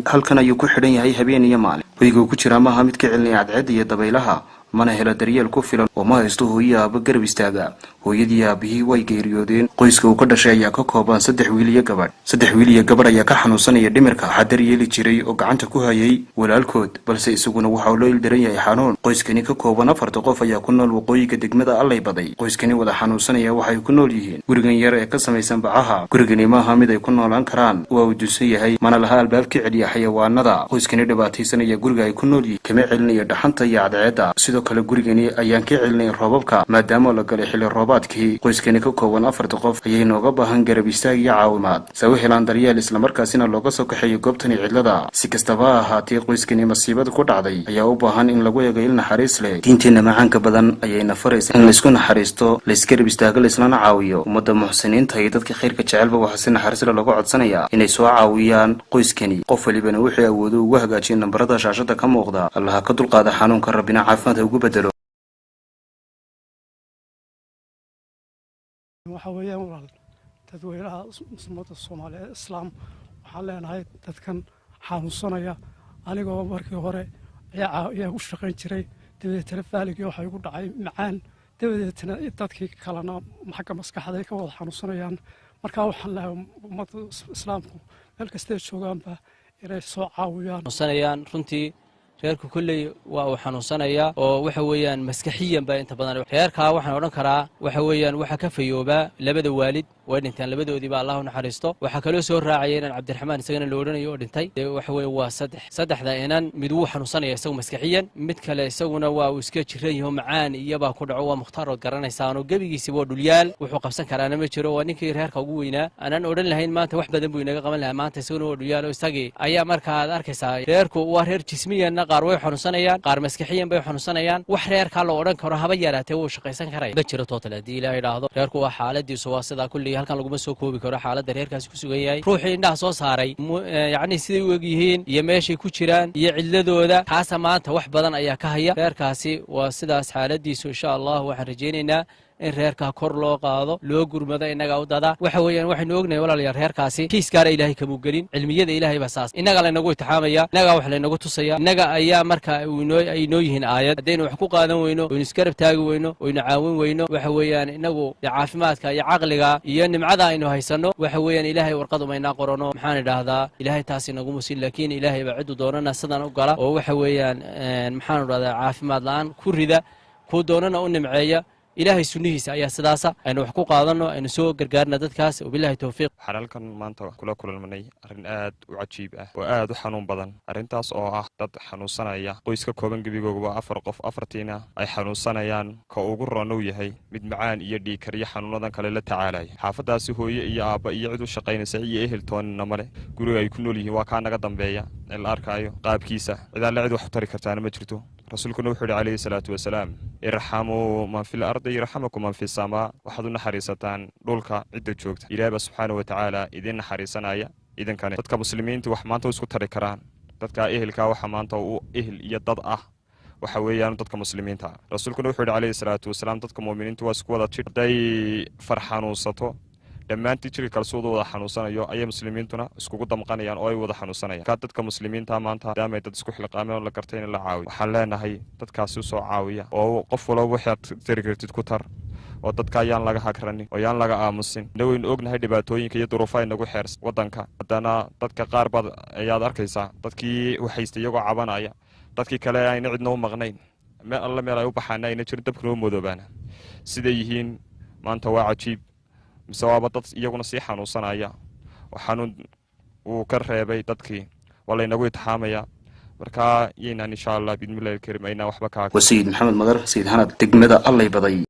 halkan ayuu ku xidhan yahay habeen iyo maalin hoyga uu ku jiraa maaha mid ka celinaya cadceedda iyo dabaylaha mana hela daryeel ku filan oo ma haysto hooyo aaba garab istaaga hooyadii aabihii way geeriyoodeen qoyska uu ka dhashay ayaa ka kooban 3 wiil iyo gabadh ayaa ka xanuunsanaya dhimirka waxaa daryeeli jiray oo gacanta ku hayay walaalkood balse isaguna waxa uu loo ildaran yahay xanuun qoyskani ka kooban 4 qof ayaa ku nool waqooyiga degmada Allay Baday qoyskani wada xanuunsanaya waxay ku nool yihiin gurigan yar ee ka samaysan bacaha gurigani maaha mid ay ku noolaan karaan waa uu duusan yahay mana laha albaabkii celiya xayawaanada qoyskani dhibaataysanaya guriga ay ku nool yihiin kama celinaya dhaxanta iyo cadceedda sidoo kale gurigani ayaan ka celinay roobabka maadaama la galay xilli roobaadkii qoyskani ka kooban 4 qof ayay nooga baahan garab istaag iyo caawimaad saw helaan daryeel isla markaasina looga soo kaxeeyo goobtani cidlada si kastaba ha ahaatee qoyskani masiibada ku dhacday ayaa u baahan in lagu eego il naxariis leh diinteena macaanka badan ayayna faraysaa in la isku naxariisto la iska garab istaago la islana caawiyo ummadda muxsiniinta iyo dadka khayrka jecelba waxaa si naxariis leh looga codsanayaa inay soo caawiyaan qoyskani qof walibana wixii awoodo ugu hagaajiyo nambarada shaashada ka muuqda allaha ka dulqaada xanuunka rabbina caafimaad ugu bedelo waxa weeyaan walaal dadweynaha ummadda Soomaaliyeed islaam waxaan leenahay dadkan xanuunsanaya anigoo markii hore ayaa u shaqayn jiray dabeetana faaligii waxa igu dhacay macaan dabeetana dadkii kalena xagga maskaxda ka wada xanuunsanayaan marka waxaan leeyahay ummadda islaamku meel kasta ay joogaanba inay soo caawiyaan runtii reerku kulley waa uu xanuunsanaya oo waxa weeyaan maskaxiyan ba inta badan reerka waxaan oran karaa waxa weeyaan waxa ka fayooba labada waalid way dhinteen labadoodii ba Allah u naxariisto waxa kale soo raacay inaan Cabdiraxmaan isagana loo oranayo oo dhintay waxa weey waa saddexda inaan mid uu xanuunsanaya isagu maskaxiyan mid kale isaguna waa uu iska jiran yahay macaan iyaba ku dhaco waa muxtaar oo garanaysan oo gabigiisa waa dhulyaal wuxuu qabsan karaa ma jiro waa ninkii reerka ugu weynaa aanan oran lahayn maanta wax badan buu inaga qaban lahaa maanta isaguna waa dhulyaal oo isagii ayaa markaa aad arkaysaa reerku waa reer jismiyan qaar way xanuunsanayaan qaar maskaxiyan bay xanuunsanayaan wax reerka la oran karo haba yaraatee uu shaqaysan karay ma jiro total hadii ilaahay raahdo reerku waa xaaladiisu waa sida kulli halkan lagu soo koobi karo xaaladda reerkaasi ku sugan yahay ruuxii indhaha soo saaray yaani sidii u yihiin iyo meeshay ku jiraan iyo cidladooda taas maanta wax badan ayaa ka haya reerkaasi waa sidaas xaaladiisu insha Allah waxaan rajaynaynaa in reerka kor loo qaado loo gurmado inaga u dada waxa weeyaan waxaynu ognahay walaalayaal reerkaasi kiis gaar ilaahay ka muugelin cilmiyada ilaahay baa saas inaga la inagu itixaamaya inaga wax la inagu tusaya inaga ayaa marka ay noo yihiin aayad hadaynu wax ku qaadan weyno oo iskarab taagi weyno oo caawin weyno waxa weeyaan inagu caafimaadka iyo aqliga iyo nimcada aynu haysano waxa weeyaan ilaahay warqad uma ina qorano maxaan idhaahdaa ilaahay taas inagu musin laakiin ilaahay baa cid doonana sidan u gala oo waxa weeyaan maxaan idhaahdaa caafimaad la'aan ku rida ku doonana u nimceeya ilaahay sunnihiisa ayaa sidaasa aynu wax ku qaadano aynu soo gargaarna dadkaas oo billahi tawfiiq xalalkan maanta kula kulmanay arin aad u cajiib ah oo aad u xanuun badan arintaas oo ah dad xanuunsanaya qoyska kooban gabigooda 4 qof 4tiina ay xanuunsanayaan ka ugu roonow yahay mid macaan iyo dhiikar iyo xanuunadan kale la tacaalay xaafadaasi hooyo iyo aaba iyo cid u shaqaynaysa iyo eheltoonna male guriga ay ku nool yihiin waa ka naga dambeeya la arkayo qaabkiisa cid la cid wax tari kartaana ma jirto rasuulkuna wuxuu yiri salaatu wasalaam irhamu man fil ardi yarhamukum man fis samaa waxaad naxariisataan dhulka cidda joogta ilaahay subhanahu wa ta'ala idin naxariisanaya idinkana dadka muslimiintu wax maanta isku tari karaan dadka ehelka waxa maanta uu ehel iyo dad ah waxa weeyaan dadka muslimiinta rasuulkuna wuxuu yiri salaatu wasalaam dadka muuminiintu waa isku wada jidhay farxanuusato dhammaantii jirka kalsoodooda xanuunsanayo ay muslimiintuna iskugu damqanayaan oo ay wada xanuunsanayaan ka dadka muslimiinta maanta daamay dad isku xilqaameen la kartay in la caawiyo waxaan leenahay dadkaasi soo caawiya oo qof walba waxaad tirigirtid ku tar oo dadka ayaan laga hakranin oo ayaan laga aamusin daween ognahay dhibaatooyinka iyo duruufaha inagu xeers wadanka hadana dadka qaar bad ayaad arkaysaa dadkii waxaystay iyagoo cabanaya dadkii kale ayna cidna u maqnayn meel ay u baxaanayna jirin dabkuna u modoobana sida yihiin maanta waa cajiib مسوابة دت يجون صيحة وصنايا وحنون وكرهبي دتكي ولا ينقول تحاميا بركا ينا إن شاء الله بإذن الله الكريم أينا وحبكاك وسيد محمد مدر سيد هنا تجمد الله يبضي